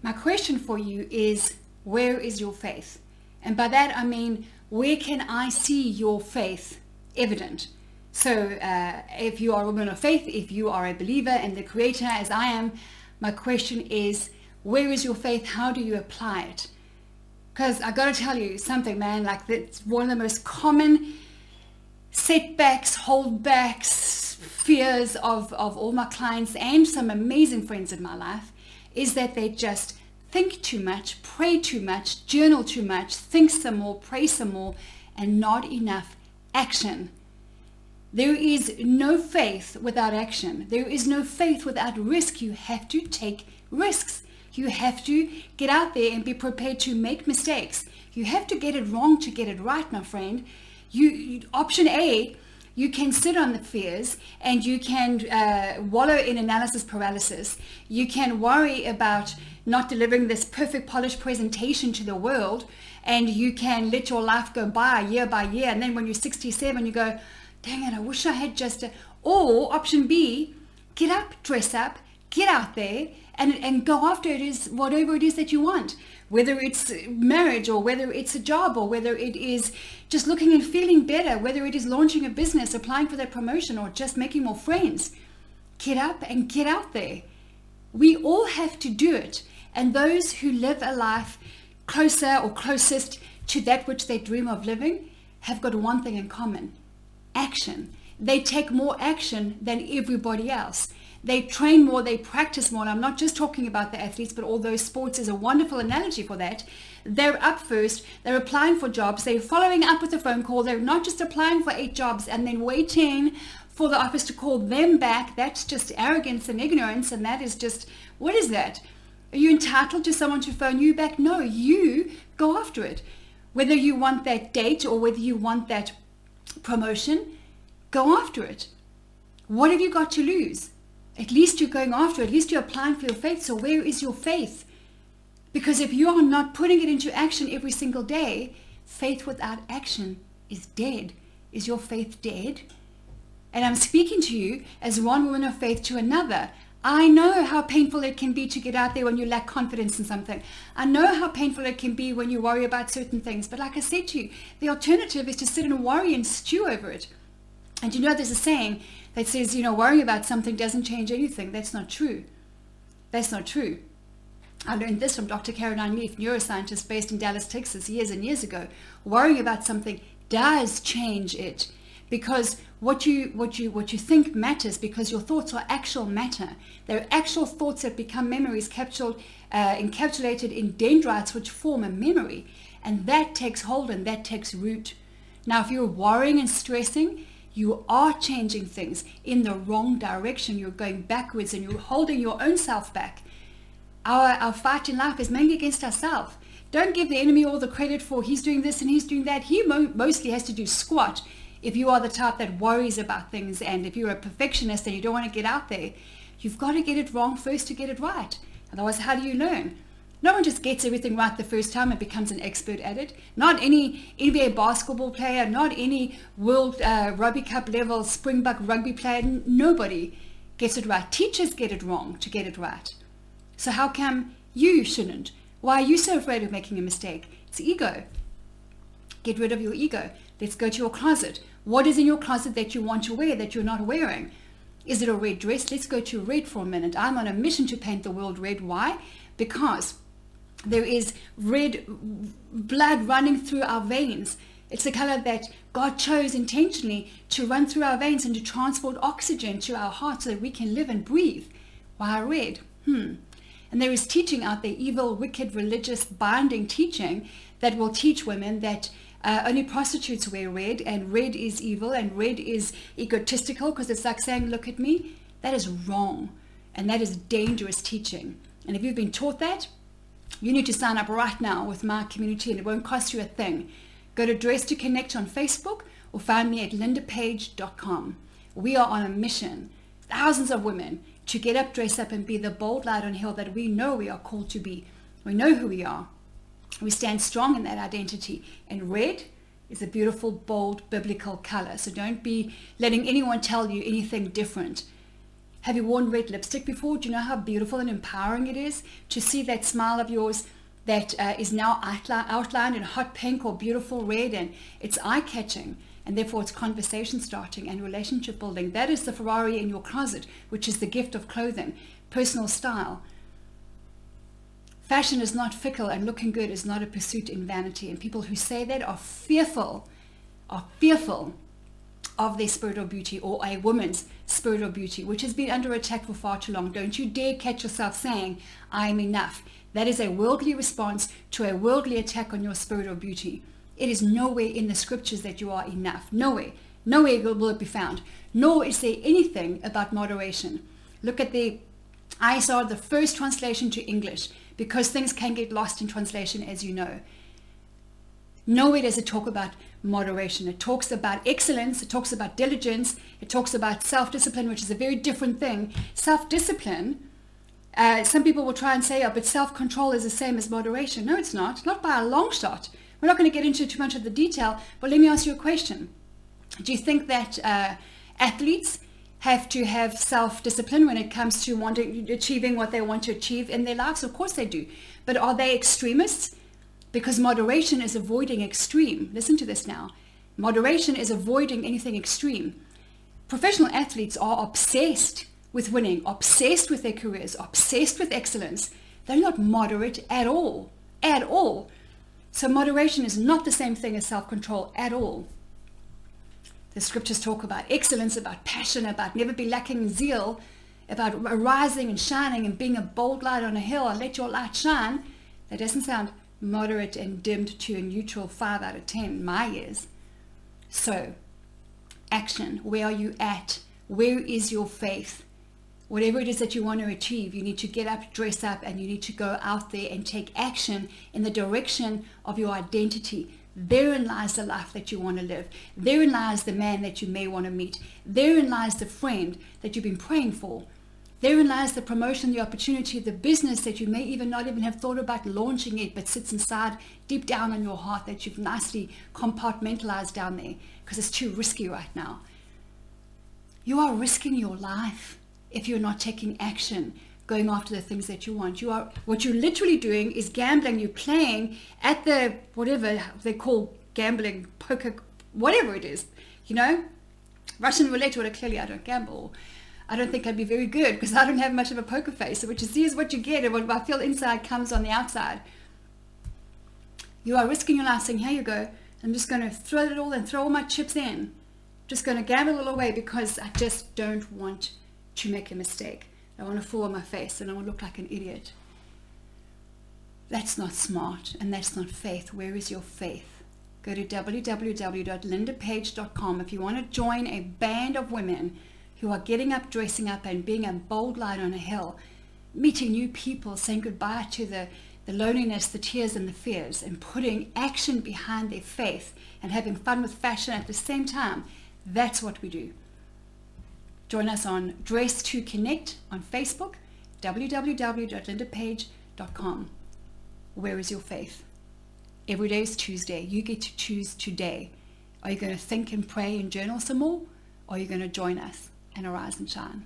My question for you is, where is your faith? And by that I mean, where can I see your faith evident? So if you are a woman of faith, if you are a believer in the Creator as I am, my question is, where is your faith? How do you apply it? Because I got to tell you something, man, like that's one of the most common setbacks, holdbacks, fears of all my clients and some amazing friends in my life is that they just think too much, pray too much, journal too much, think some more, pray some more, and not enough action. There is no faith without action. There is no faith without risk. You have to take risks. You have to get out there and be prepared to make mistakes. You have to get it wrong to get it right, my friend. Option A, you can sit on the fears and you can wallow in analysis paralysis. You can worry about not delivering this perfect polished presentation to the world, and you can let your life go by year, and then when you're 67 you go, dang it, I wish I had just or option B, get up, dress up, get out there and go after it is whatever it is that you want, whether it's marriage or whether it's a job or whether it is just looking and feeling better, whether it is launching a business, applying for that promotion, or just making more friends. Get up and get out there. We all have to do it. And those who live a life closer or closest to that which they dream of living have got one thing in common: action. They take more action than everybody else. They train more, they practice more. And I'm not just talking about the athletes, but although sports is a wonderful analogy for that, they're up first, they're applying for jobs, they're following up with a phone call, they're not just applying for 8 jobs and then waiting for the office to call them back. That's just arrogance and ignorance, and that is just, what is that? Are you entitled to someone to phone you back? No, you go after it. Whether you want that date or whether you want that promotion, go after it. What have you got to lose? At least you're going after it. At least you're applying for your faith. So where is your faith? Because if you are not putting it into action every single day, faith without action is dead. Is your faith dead? And I'm speaking to you as one woman of faith to another. I know how painful it can be to get out there when you lack confidence in something. I know how painful it can be when you worry about certain things. But like I said to you, the alternative is to sit and worry and stew over it. And you know, there's a saying that says, worrying about something doesn't change anything. That's not true. That's not true. I learned this from Dr. Caroline Leaf, neuroscientist based in Dallas, Texas, years and years ago. Worrying about something does change it, because what you think matters, because your thoughts are actual matter. They're actual thoughts that become memories encapsulated in dendrites, which form a memory, and that takes hold and that takes root. Now, if you're worrying and stressing, you are changing things in the wrong direction. You're going backwards and you're holding your own self back. Our fight in life is mainly against ourselves. Don't give the enemy all the credit for he's doing this and he's doing that. He mostly has to do squat. If you are the type that worries about things, and if you're a perfectionist and you don't want to get out there, you've got to get it wrong first to get it right. Otherwise, how do you learn? No one just gets everything right the first time and becomes an expert at it. Not any NBA basketball player, not any World Rugby Cup level Springbok rugby player. Nobody gets it right. Teachers get it wrong to get it right. So how come you shouldn't? Why are you so afraid of making a mistake? It's ego. Get rid of your ego. Let's go to your closet. What is in your closet that you want to wear that you're not wearing? Is it a red dress? Let's go to red for a minute. I'm on a mission to paint the world red. Why? Because there is red blood running through our veins. It's the color that God chose intentionally to run through our veins and to transport oxygen to our hearts so that we can live and breathe. Why red? And there is teaching out there, evil, wicked, religious, binding teaching that will teach women that only prostitutes wear red, and red is evil, and red is egotistical because it's like saying, look at me. That is wrong, and that is dangerous teaching. And if you've been taught that, you need to sign up right now with my community, and it won't cost you a thing. Go to Dress to Connect on Facebook or find me at lindapage.com. We are on a mission, thousands of women, to get up, dress up, and be the bold light on hill that we know we are called to be. We know who we are. We stand strong in that identity. And red is a beautiful, bold, biblical color. So don't be letting anyone tell you anything different. Have you worn red lipstick before? Do you know how beautiful and empowering it is to see that smile of yours that is now outlined in hot pink or beautiful red, and it's eye-catching, and therefore it's conversation starting and relationship building. That is the Ferrari in your closet, which is the gift of clothing, personal style. Fashion is not fickle, and looking good is not a pursuit in vanity. And people who say that are fearful of their spirit of beauty, or a woman's spirit of beauty, which has been under attack for far too long. Don't you dare catch yourself saying, I am enough. That is a worldly response to a worldly attack on your spirit of beauty. It is nowhere in the scriptures that you are enough. Nowhere. Nowhere will it be found. Nor is there anything about moderation. Look at the ISR, the first translation to English, because things can get lost in translation, as you know. Nowhere does it talk about moderation. It talks about excellence. It talks about diligence. It talks about self-discipline, which is a very different thing. Self-discipline, some people will try and say, oh, but self-control is the same as moderation. No, it's not. Not by a long shot. We're not going to get into too much of the detail, but let me ask you a question. Do you think that athletes have to have self-discipline when it comes to achieving what they want to achieve in their lives? Of course they do. But are they extremists? Because moderation is avoiding extreme. Listen to this now. Moderation is avoiding anything extreme. Professional athletes are obsessed with winning, obsessed with their careers, obsessed with excellence. They're not moderate at all. At all. So moderation is not the same thing as self-control at all. The scriptures talk about excellence, about passion, about never be lacking in zeal, about arising and shining and being a bold light on a hill and let your light shine. That doesn't sound moderate and dimmed to a neutral 5 out of 10 in my ears. So, action. Where are you at? Where is your faith? Whatever it is that you want to achieve, you need to get up, dress up, and you need to go out there and take action in the direction of your identity. Therein lies the life that you want to live. Therein lies the man that you may want to meet. Therein lies the friend that you've been praying for. Therein lies the promotion, the opportunity, the business that you may even not even have thought about launching it, but sits inside deep down in your heart that you've nicely compartmentalized down there because it's too risky right now. You are risking your life if you're not taking action, going after the things that you want. What you're literally doing is gambling. You're playing at the, whatever they call gambling, poker, whatever it is, Russian roulette, or clearly I don't gamble. I don't think I'd be very good because I don't have much of a poker face. So what you see is what you get, and what I feel inside comes on the outside. You are risking your life saying, here you go. I'm just going to throw it all and throw all my chips in. Just going to gamble it all away because I just don't want to make a mistake. I want to fall on my face and I want to look like an idiot. That's not smart and that's not faith. Where is your faith? Go to www.lindapage.com if you want to join a band of women who are getting up, dressing up, and being a bold light on a hill, meeting new people, saying goodbye to the loneliness, the tears, and the fears, and putting action behind their faith and having fun with fashion at the same time. That's what we do. Join us on Dress to Connect on Facebook, www.lindapage.com. Where is your faith? Every day is Tuesday. You get to choose today. Are you going to think and pray and journal some more? Or are you going to join us and arise and shine?